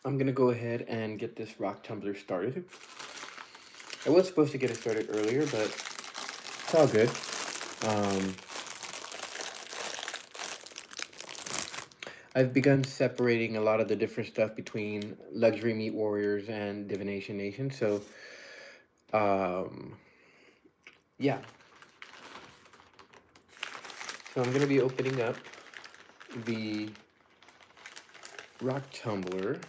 I'm gonna go ahead and get this rock tumbler started. I was supposed to get it started earlier, but it's all good. Um, I've begun separating a lot of the different stuff between Luxury Meat Warriors and Divination Nation. So, um, yeah. So I'm gonna be opening up the rock tumbler.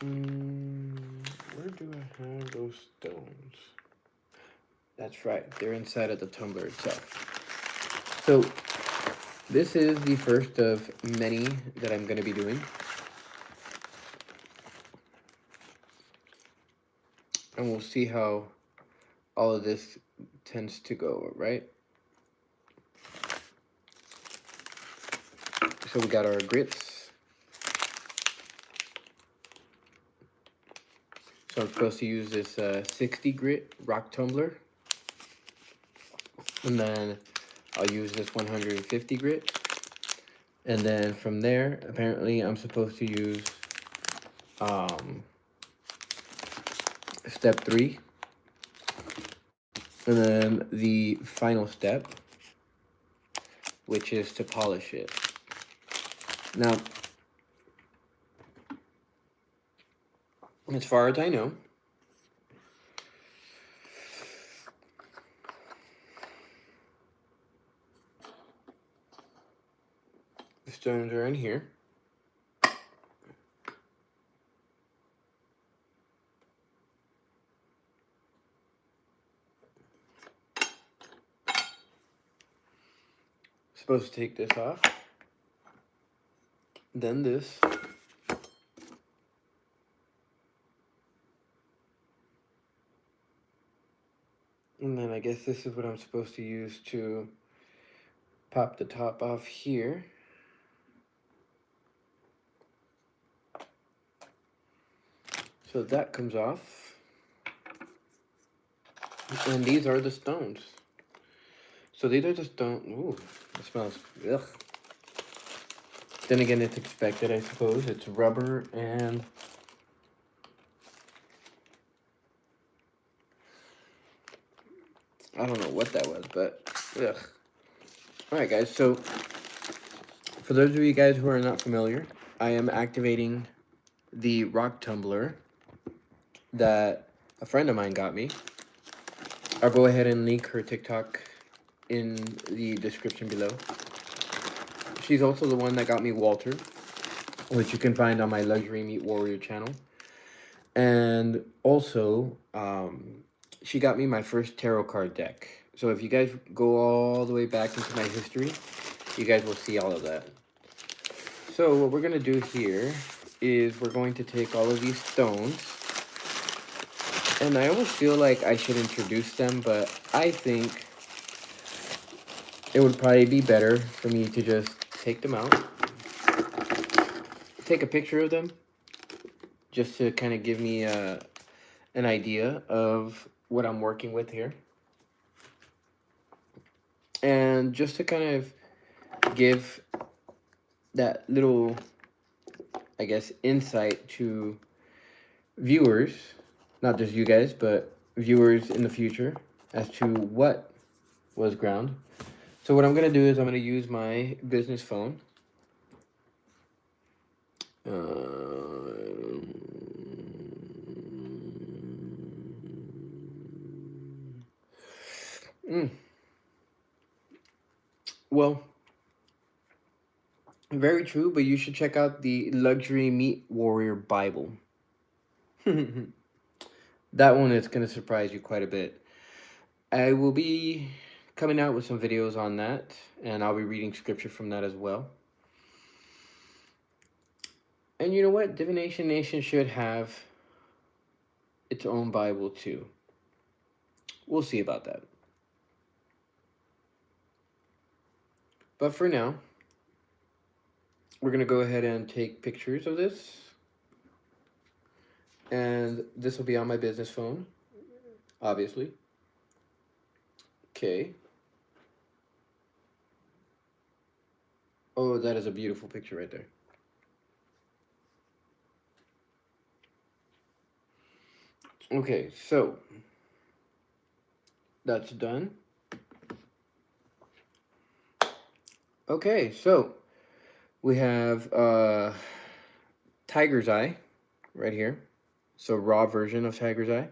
Where do I have those stones? That's right, they're inside of the tumbler itself. So this is the first of many that I'm going to be doing. And we'll see how all of this tends to go, right? So we got our grits. So I'm supposed to use this 60 grit rock tumbler. And then I'll use this 150 grit. And then from there, apparently I'm supposed to use step 3. And then the final step, which is to polish it. Now, as far as I know, the stones are in here. Supposed to take this off. Then this. And then I guess this is what I'm supposed to use to pop the top off here. So that comes off. And these are the stones. So these are the stones. Ooh, it smells. Ugh. Then again, it's expected, I suppose. It's rubber and I don't know what that was, but ugh. Alright guys, so for those of you guys who are not familiar, I am activating the rock tumbler that a friend of mine got me. I'll go ahead and link her TikTok in the description below. She's also the one that got me Walter, which you can find on my Luxury Meat Warrior channel. And also, she got me my first tarot card deck. So if you guys go all the way back into my history, you guys will see all of that. So what we're going to do here is we're going to take all of these stones. And I almost feel like I should introduce them, but I think it would probably be better for me to just take them out. Take a picture of them, just to kind of give me an idea of what I'm working with here. And just to kind of give that little, I guess, insight to viewers, not just you guys, but viewers in the future, as to what was ground. So what I'm going to do is I'm going to use my business phone. Well, very true, but you should check out the Luxury Meat Warrior Bible. That one is going to surprise you quite a bit. I will be coming out with some videos on that, and I'll be reading scripture from that as well. And you know what? Divination Nation should have its own Bible too. We'll see about that. But for now, we're going to go ahead and take pictures of this. And this will be on my business phone, obviously. Okay. Oh, that is a beautiful picture right there. Okay, so that's done. Okay, so we have Tiger's Eye right here. So raw version of Tiger's Eye.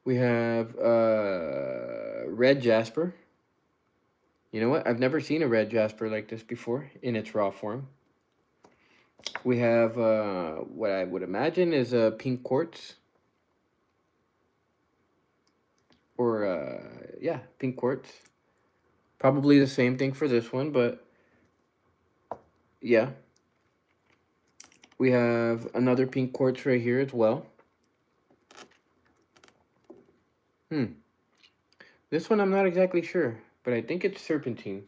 We have red jasper. You know what? I've never seen a red jasper like this before in its raw form. We have what I would imagine is a pink quartz. Or, yeah, pink quartz. Probably the same thing for this one, but yeah. We have another pink quartz right here as well. This one I'm not exactly sure, but I think it's serpentine.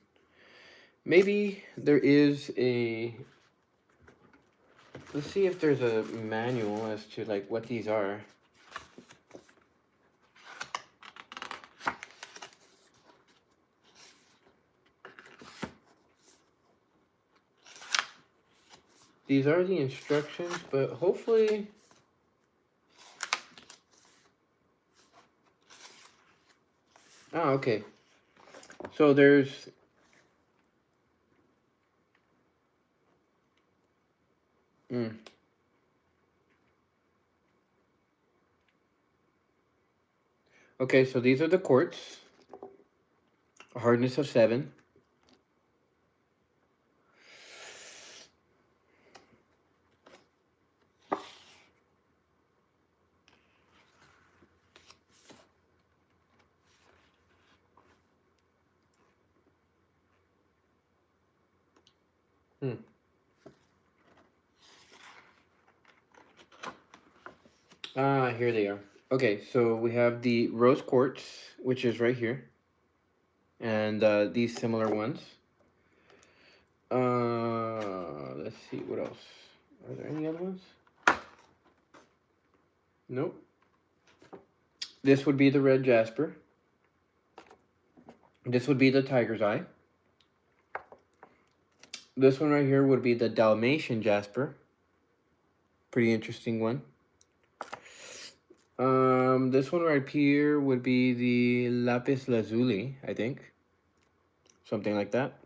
Maybe there is a... Let's see if there's a manual as to like what these are. These are the instructions, but hopefully... Oh, okay. So there's... Okay, so these are the quartz. A hardness of 7. Here they are. Okay, so we have the rose quartz, which is right here. And these similar ones. Let's see, what else? Are there any other ones? Nope. This would be the red jasper. This would be the tiger's eye. This one right here would be the Dalmatian jasper. Pretty interesting one. This one right here would be the lapis lazuli, I think. Something like that.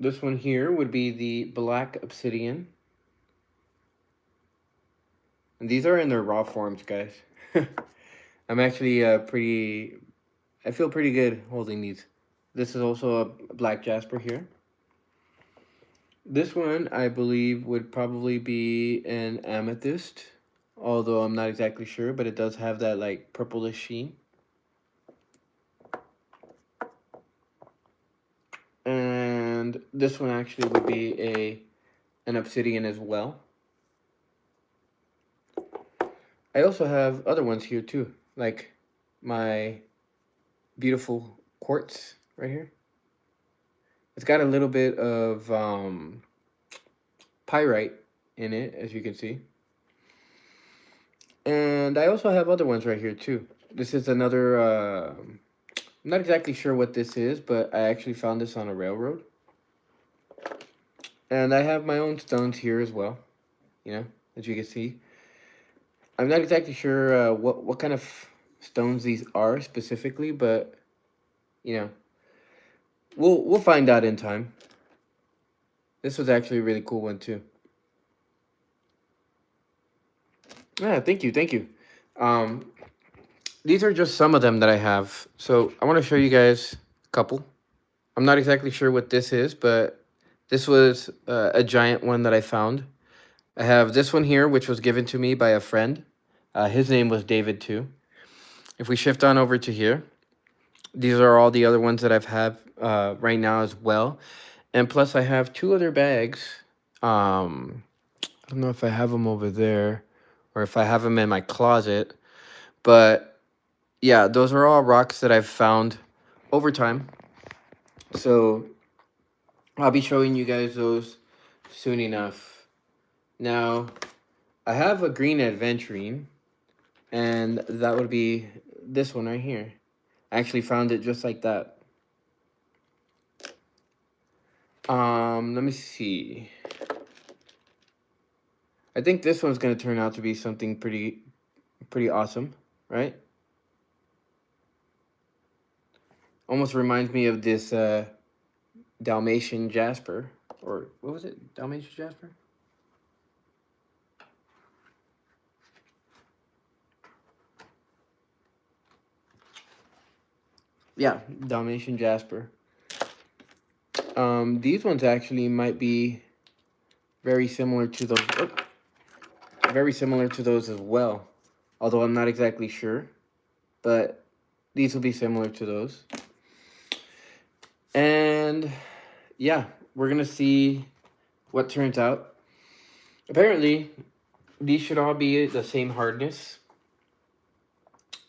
This one here would be the black obsidian. And these are in their raw forms, guys. I'm actually I feel pretty good holding these. This is also a black jasper here. This one, I believe, would probably be an amethyst. Although I'm not exactly sure, but it does have that, like, purplish sheen. And this one actually would be an obsidian as well. I also have other ones here, too. Like, my beautiful quartz right here. It's got a little bit of pyrite in it, as you can see. And I also have other ones right here too. This is another, I'm not exactly sure what this is, but I actually found this on a railroad. And I have my own stones here as well, you know, as you can see. I'm not exactly sure what kind of stones these are specifically, but, you know, we'll find out in time. This was actually a really cool one too. Yeah, thank you, thank you. These are just some of them that I have. So I want to show you guys a couple. I'm not exactly sure what this is, but this was a giant one that I found. I have this one here, which was given to me by a friend. His name was David too. If we shift on over to here, these are all the other ones that I've had right now as well. And plus I have 2 other bags. I don't know if I have them over there or if I have them in my closet, but yeah, those are all rocks that I've found over time. So I'll be showing you guys those soon enough. Now, I have a green adventurine, and that would be this one right here. I actually found it just like that. Let me see. I think this one's going to turn out to be something pretty awesome, right? Almost reminds me of this Dalmatian Jasper, or what was it? Dalmatian Jasper? Yeah, Dalmatian Jasper. These ones actually might be very similar to those. Oh, very similar to those as well, although I'm not exactly sure, but these will be similar to those. And yeah, we're gonna see what turns out. Apparently, these should all be the same hardness,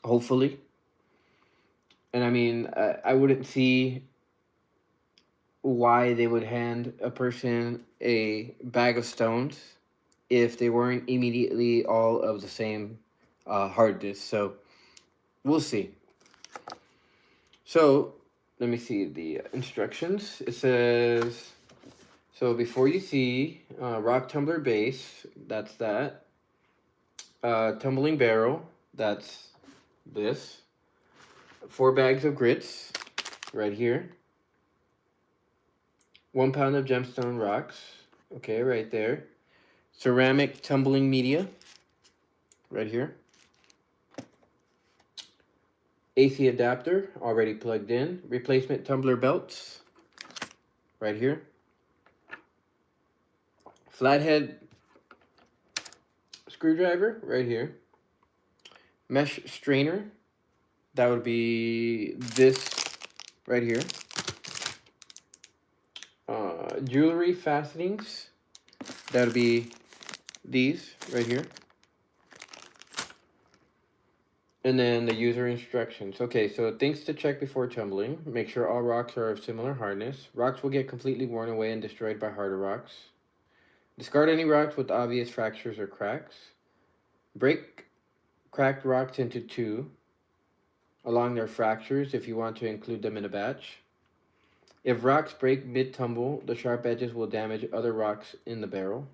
hopefully. And I mean, I wouldn't see why they would hand a person a bag of stones if they weren't immediately all of the same hardness. So we'll see. So let me see the instructions. It says, so before you see rock tumbler base, that's that. Tumbling barrel, that's this. 4 bags of grits, right here. 1 pound of gemstone rocks, okay, right there. Ceramic tumbling media, right here. AC adapter, already plugged in. Replacement tumbler belts, right here. Flathead screwdriver, right here. Mesh strainer, that would be this right here. Jewelry fastenings, that would be these right here. And then the user instructions. Okay, so things to check before tumbling. Make sure all rocks are of similar hardness. Rocks will get completely worn away and destroyed by harder rocks. Discard any rocks with obvious fractures or cracks. Break cracked rocks into 2 along their fractures if you want to include them in a batch. If rocks break mid-tumble, the sharp edges will damage other rocks in the barrel.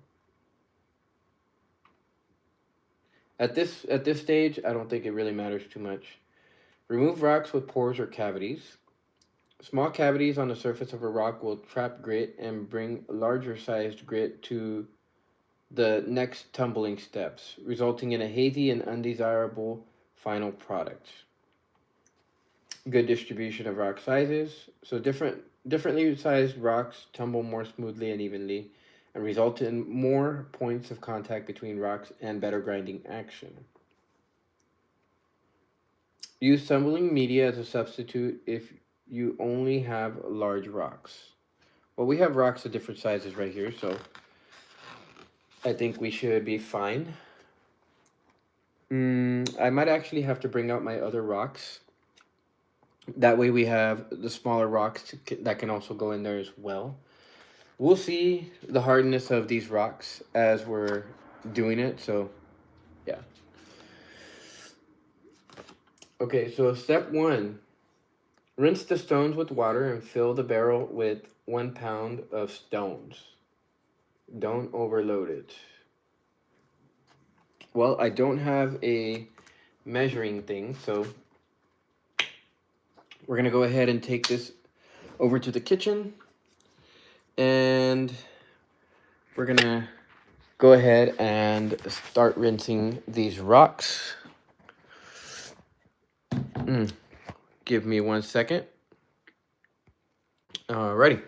At this stage, I don't think it really matters too much. Remove rocks with pores or cavities. Small cavities on the surface of a rock will trap grit and bring larger sized grit to the next tumbling steps, resulting in a hazy and undesirable final product. Good distribution of rock sizes. So differently sized rocks tumble more smoothly and evenly and result in more points of contact between rocks and better grinding action. Use tumbling media as a substitute if you only have large rocks. Well, we have rocks of different sizes right here, so I think we should be fine. I might actually have to bring out my other rocks. That way we have the smaller rocks that can also go in there as well. We'll see the hardness of these rocks as we're doing it, so yeah. Okay, so step 1. Rinse the stones with water and fill the barrel with 1 pound of stones. Don't overload it. Well, I don't have a measuring thing, so we're going to go ahead and take this over to the kitchen. And we're going to go ahead and start rinsing these rocks. Give me 1 second. Alrighty.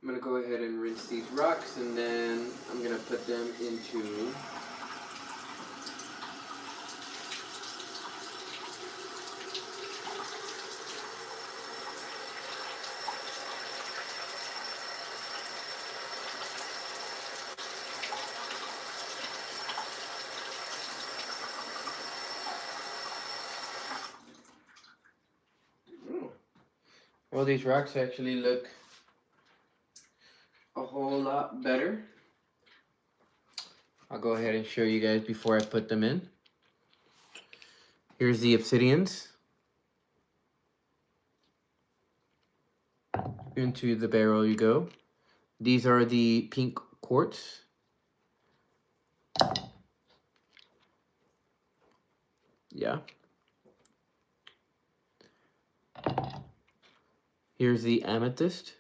I'm going to go ahead and rinse these rocks, and then I'm going to put them into Well, these rocks actually look a whole lot better. I'll go ahead and show you guys before I put them in. Here's the obsidians. Into the barrel you go. These are the pink quartz. Yeah. Here's the amethyst.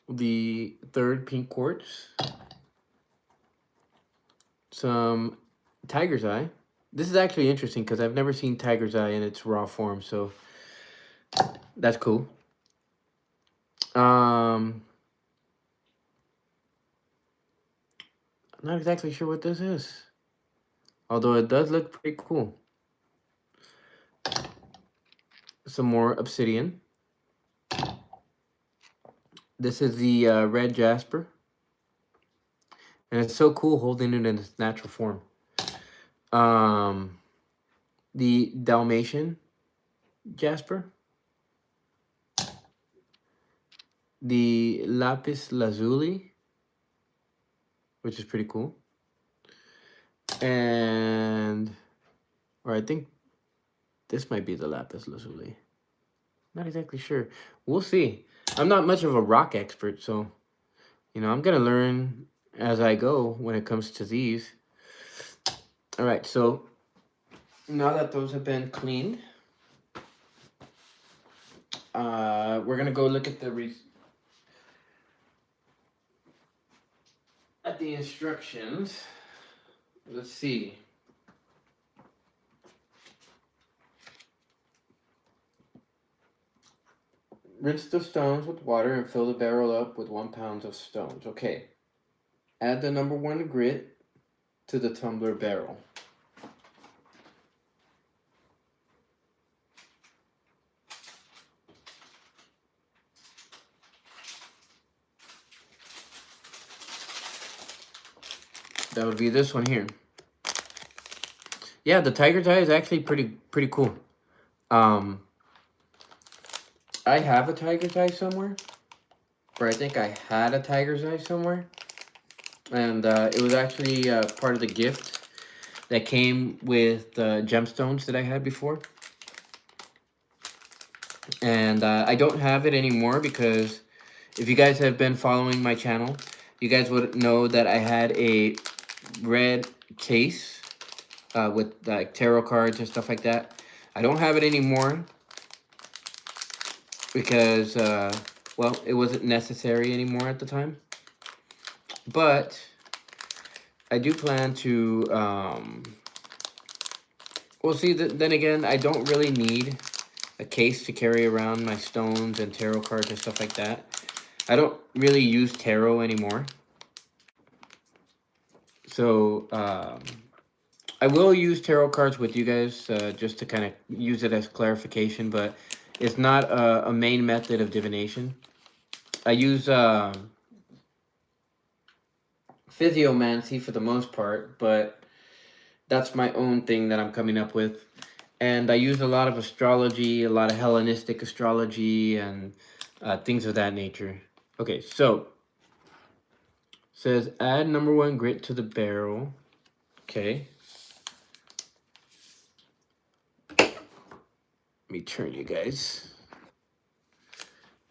The third pink quartz. Some tiger's eye. This is actually interesting because I've never seen tiger's eye in its raw form, so that's cool. I'm not exactly sure what this is, although it does look pretty cool. Some more obsidian. This is the red jasper, and it's so cool holding it in its natural form. The Dalmatian jasper, the lapis lazuli, which is pretty cool, or I think this might be the lapis lazuli. Not exactly sure. We'll see. I'm not much of a rock expert, so I'm gonna learn as I go when it comes to these. All right, so now that those have been cleaned, we're gonna go look at the instructions. Let's see. Rinse the stones with water and fill the barrel up with 1 pound of stones. Okay. Add the number 1 grit to the tumbler barrel. That would be this one here. Yeah, the tiger's eye is actually pretty cool. I have a tiger's eye somewhere, or I think I had a tiger's eye somewhere, and it was actually part of the gift that came with the gemstones that I had before. And I don't have it anymore because if you guys have been following my channel, you guys would know that I had a red case with like tarot cards and stuff like that. I don't have it anymore because, well, it wasn't necessary anymore at the time. But I do plan to, well, see, then again, I don't really need a case to carry around my stones and tarot cards and stuff like that. I don't really use tarot anymore. So, I will use tarot cards with you guys just to kind of use it as clarification, but it's not a main method of divination. I use physiomancy for the most part, but that's my own thing that I'm coming up with. And I use a lot of astrology, a lot of Hellenistic astrology, and things of that nature. Okay, so says add number 1 grit to the barrel. Okay. Let me turn you guys.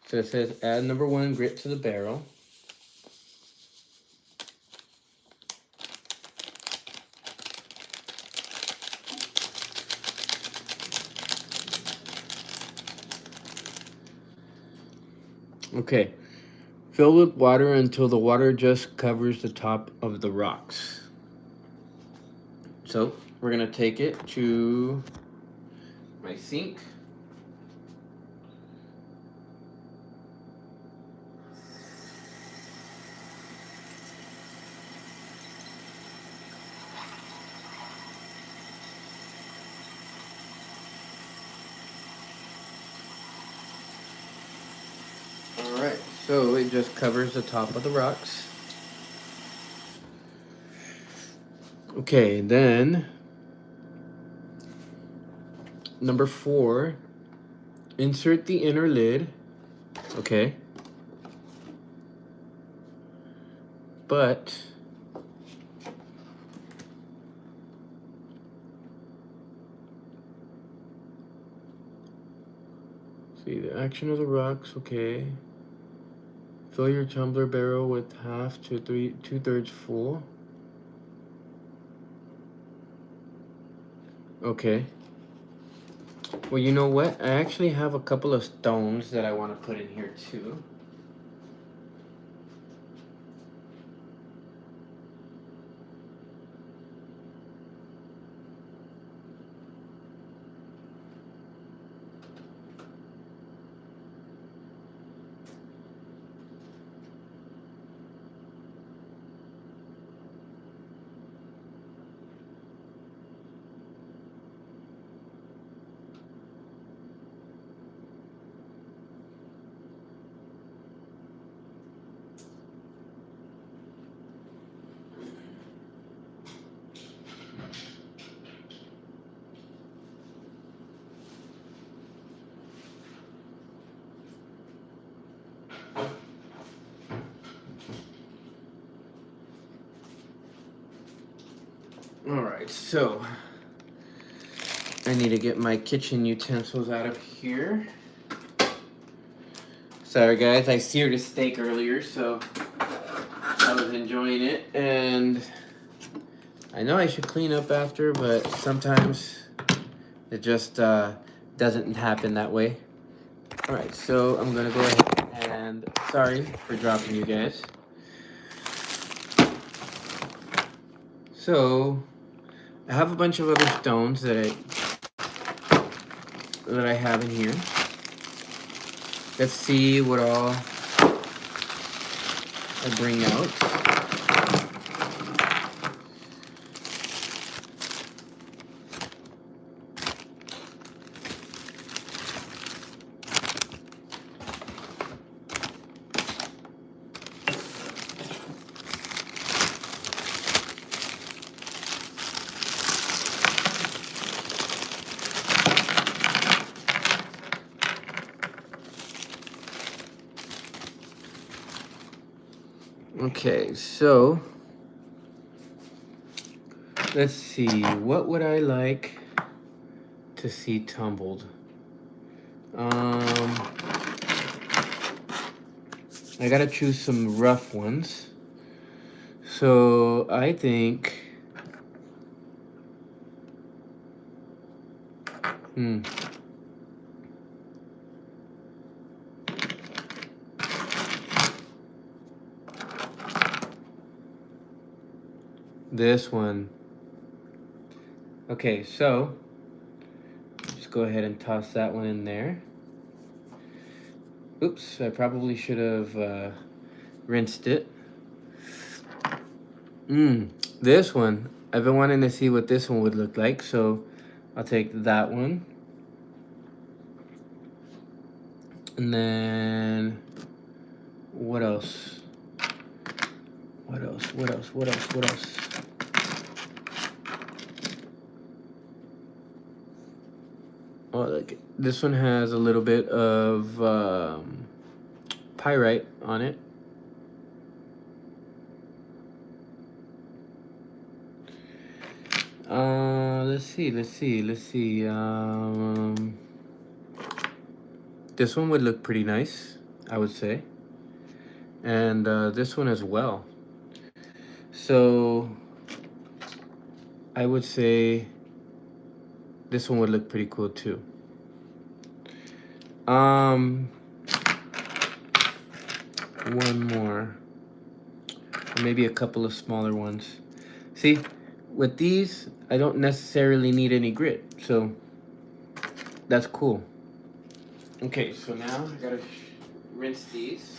So it says add number 1 grit to the barrel. Okay. Fill with water until the water just covers the top of the rocks. So we're going to take it to my sink. Alright, so it just covers the top of the rocks. Okay, then Number 4, insert the inner lid. Okay. But see the action of the rocks. Okay. Fill your tumbler barrel with half to 2/3 full. Okay. Well, you know what? I actually have a couple of stones that I want to put in here too. Alright, so I need to get my kitchen utensils out of here. Sorry guys, I seared a steak earlier, so I was enjoying it, and I know I should clean up after, but sometimes it just doesn't happen that way. Alright, so I'm gonna go ahead and, sorry for dropping you guys. So I have a bunch of other stones that I have in here. Let's see what all I bring out. Okay, so let's see, what would I like to see tumbled? I gotta choose some rough ones. So I think, this one. Okay, so just go ahead and toss that one in there. Oops, I probably should have rinsed it. This one. I've been wanting to see what this one would look like, so I'll take that one. And then what else? What else? Oh, look, this one has a little bit of pyrite on it. Let's see. This one would look pretty nice, I would say. And this one as well. So I would say this one would look pretty cool too. One more. Or maybe a couple of smaller ones. See, with these, I don't necessarily need any grit, so that's cool. Okay, so now I gotta rinse these.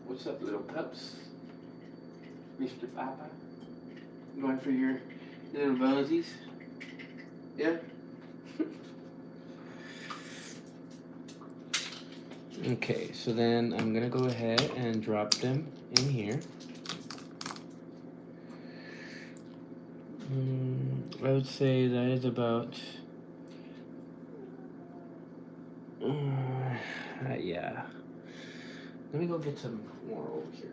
What's up, little pups? Mr. Papa? Going for your little bellsies? Yeah? Okay, so then I'm gonna go ahead and drop them in here. I would say that is about, yeah. Let me go get some more over here.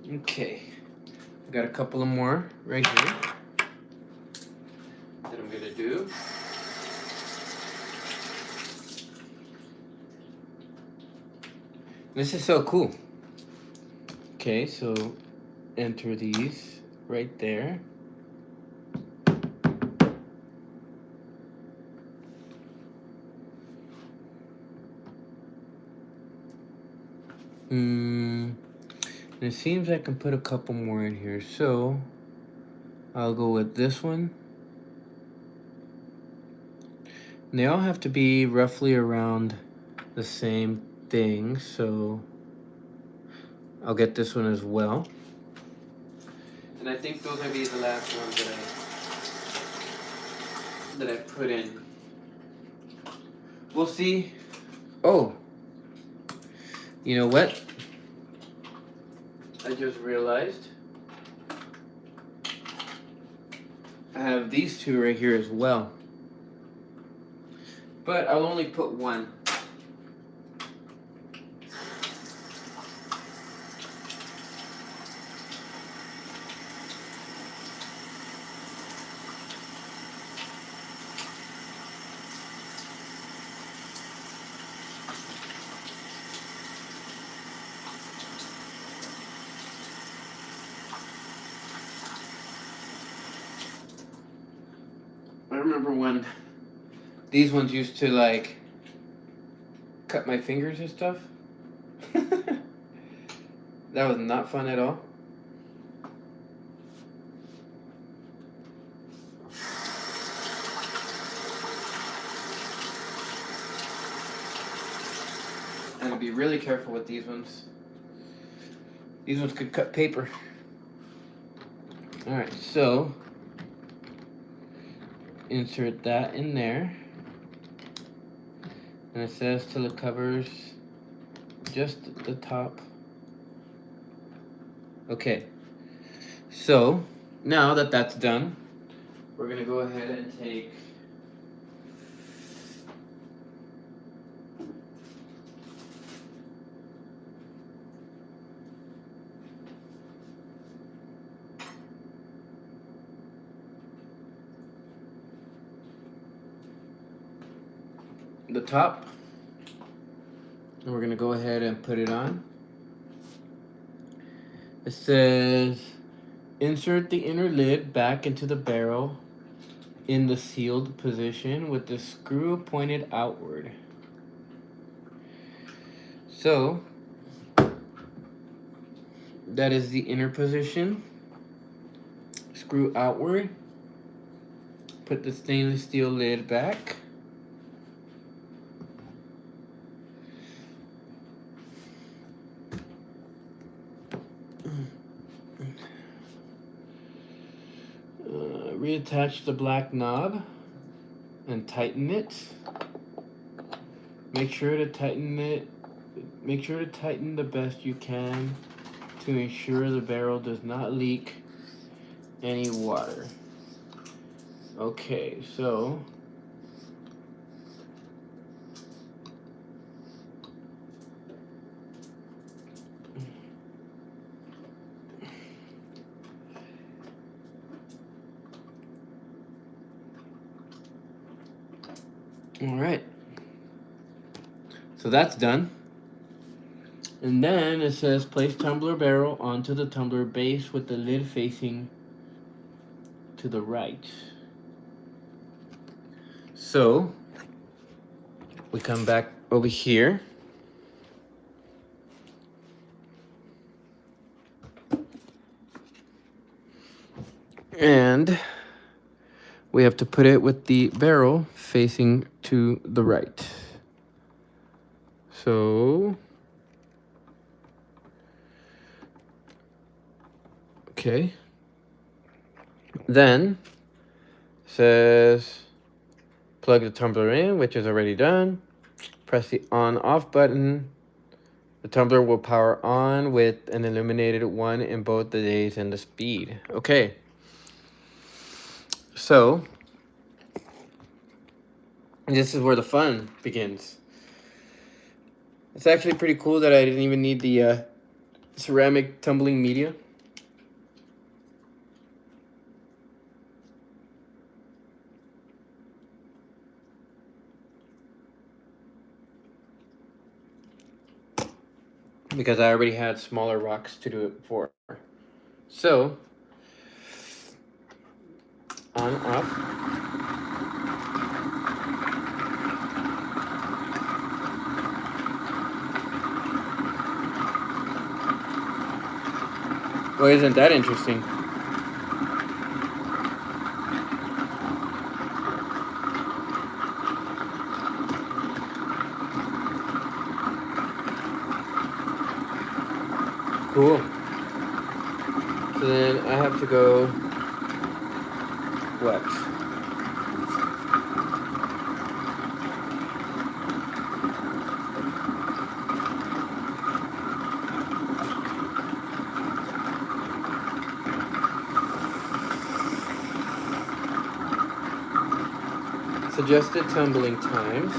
Okay, I got a couple of more right here that I'm gonna do. This is so cool. Okay, so enter these right there. It seems I can put a couple more in here, so I'll go with this one. And they all have to be roughly around the same thing, so I'll get this one as well. And I think those will be the last ones that I put in. We'll see. Oh, you know what? I just realized I have these two right here as well. But I'll only put one. I remember when these ones used to like cut my fingers and stuff. That was not fun at all. And be really careful with these ones. These ones could cut paper. Alright, so insert that in there. And it says till it covers just the top. Okay, so now that that's done, we're gonna go ahead and take the top, and we're gonna go ahead and put it on. It says insert the inner lid back into the barrel in the sealed position with the screw pointed outward. So that is the inner position. Screw outward. Put the stainless steel lid back. Reattach the black knob and tighten it. Make sure to tighten it. Make sure to tighten the best you can to ensure the barrel does not leak any water. Okay, so all right, so that's done. And then it says place tumbler barrel onto the tumbler base with the lid facing to the right. So we come back over here. And we have to put it with the barrel facing to the right. So, okay. Then, says plug the tumbler in, which is already done. Press the on-off button. The tumbler will power on with an illuminated 1 in both the days and the speed. Okay. So, this is where the fun begins. It's actually pretty cool that I didn't even need the ceramic tumbling media. Because I already had smaller rocks to do it for. So, on, off. Well, isn't that interesting? Cool. So then I have to go what? Suggested tumbling times.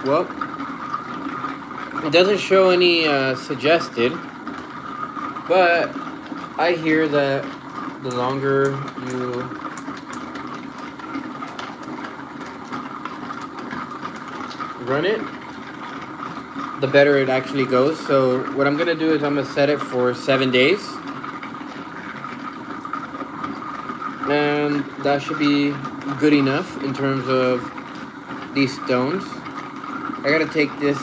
Well, it doesn't show any suggested, but I hear that the longer you run it, the better it actually goes. So what I'm gonna do is I'm gonna set it for 7 days, and that should be good enough in terms of these stones. I gotta take this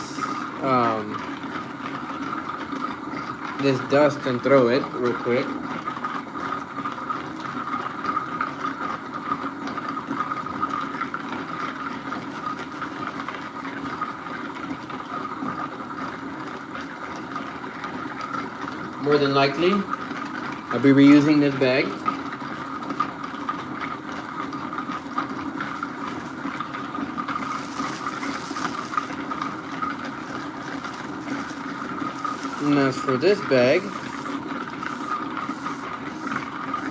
this dust and throw it real quick. More than likely, I'll be reusing this bag. And as for this bag,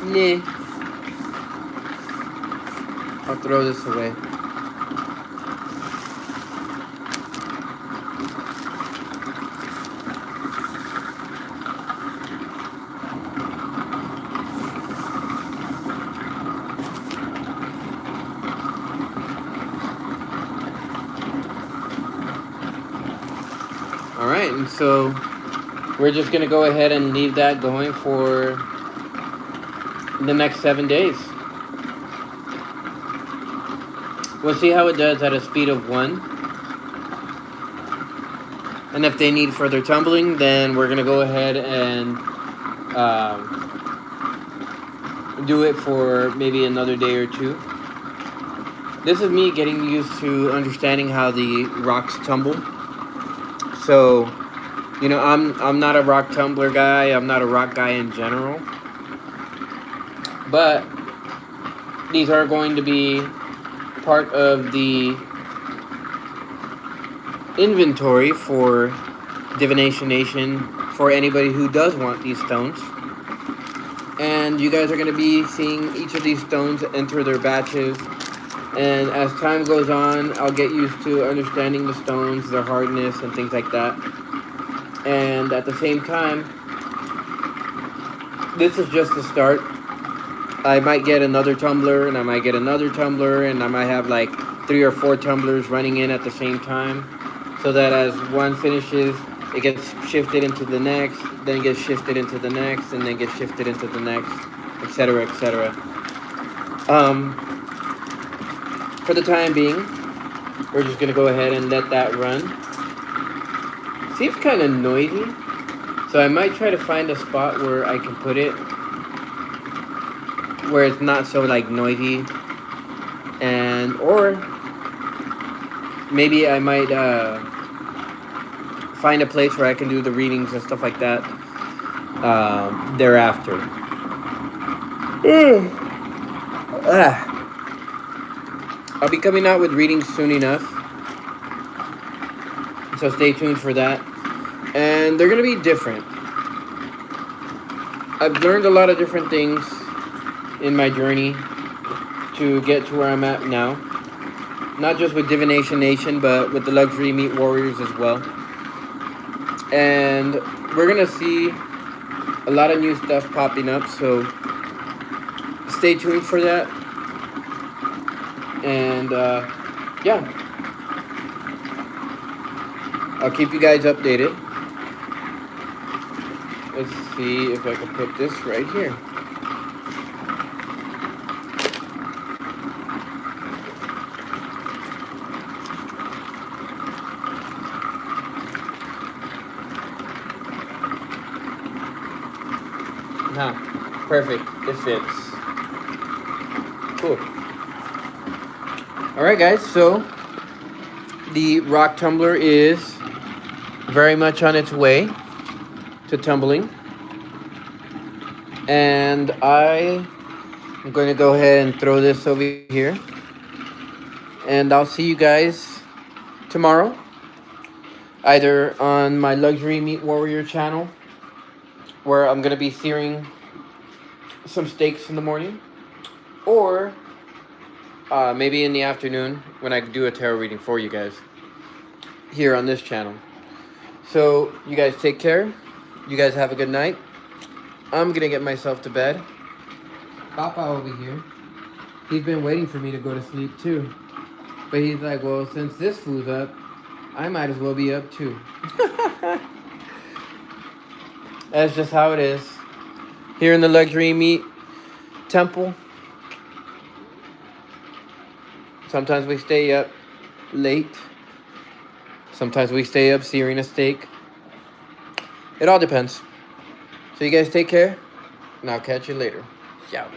nah, I'll throw this away. All right, and so we're just gonna go ahead and leave that going for the next 7 days. We'll see how it does at a speed of 1. And if they need further tumbling, then we're going to go ahead and do it for maybe another day or two. This is me getting used to understanding how the rocks tumble. So, you know, I'm not a rock tumbler guy. I'm not a rock guy in general. But these are going to be part of the inventory for Divination Nation for anybody who does want these stones. And you guys are going to be seeing each of these stones enter their batches. And as time goes on, I'll get used to understanding the stones, their hardness, and things like that. And at the same time, this is just the start. I might get another tumbler, and I might get another tumbler, and I might have like 3 or 4 tumblers running in at the same time. So that as one finishes, it gets shifted into the next, then gets shifted into the next, and then gets shifted into the next, etc., etc. For the time being, we're just going to go ahead and let that run. Seems kind of noisy, so I might try to find a spot where I can put it where it's not so like noisy, and or maybe I might find a place where I can do the readings and stuff like that thereafter. I'll be coming out with readings soon enough, so stay tuned for that. And they're going to be different. I've learned a lot of different things in my journey to get to where I'm at now. Not just with Divination Nation, but with the Luxury Meat Warriors as well. And we're going to see a lot of new stuff popping up, so stay tuned for that. And yeah, I'll keep you guys updated. Let's see if I can put this right here. Perfect. It fits. Cool. Alright guys, so the rock tumbler is very much on its way to tumbling. And I am going to go ahead and throw this over here. And I'll see you guys tomorrow, either on my Luxury Meat Warrior channel, where I'm going to be searing some steaks in the morning, or maybe in the afternoon when I do a tarot reading for you guys here on this channel. So you guys take care. You guys have a good night. I'm gonna get myself to bed. Papa over here, he's been waiting for me to go to sleep too, but he's like, well, since this fool's up, I might as well be up too. That's just how it is here in the Luxury Meat Temple. Sometimes we stay up late. Sometimes we stay up searing a steak. It all depends. So you guys take care, and I'll catch you later. Ciao.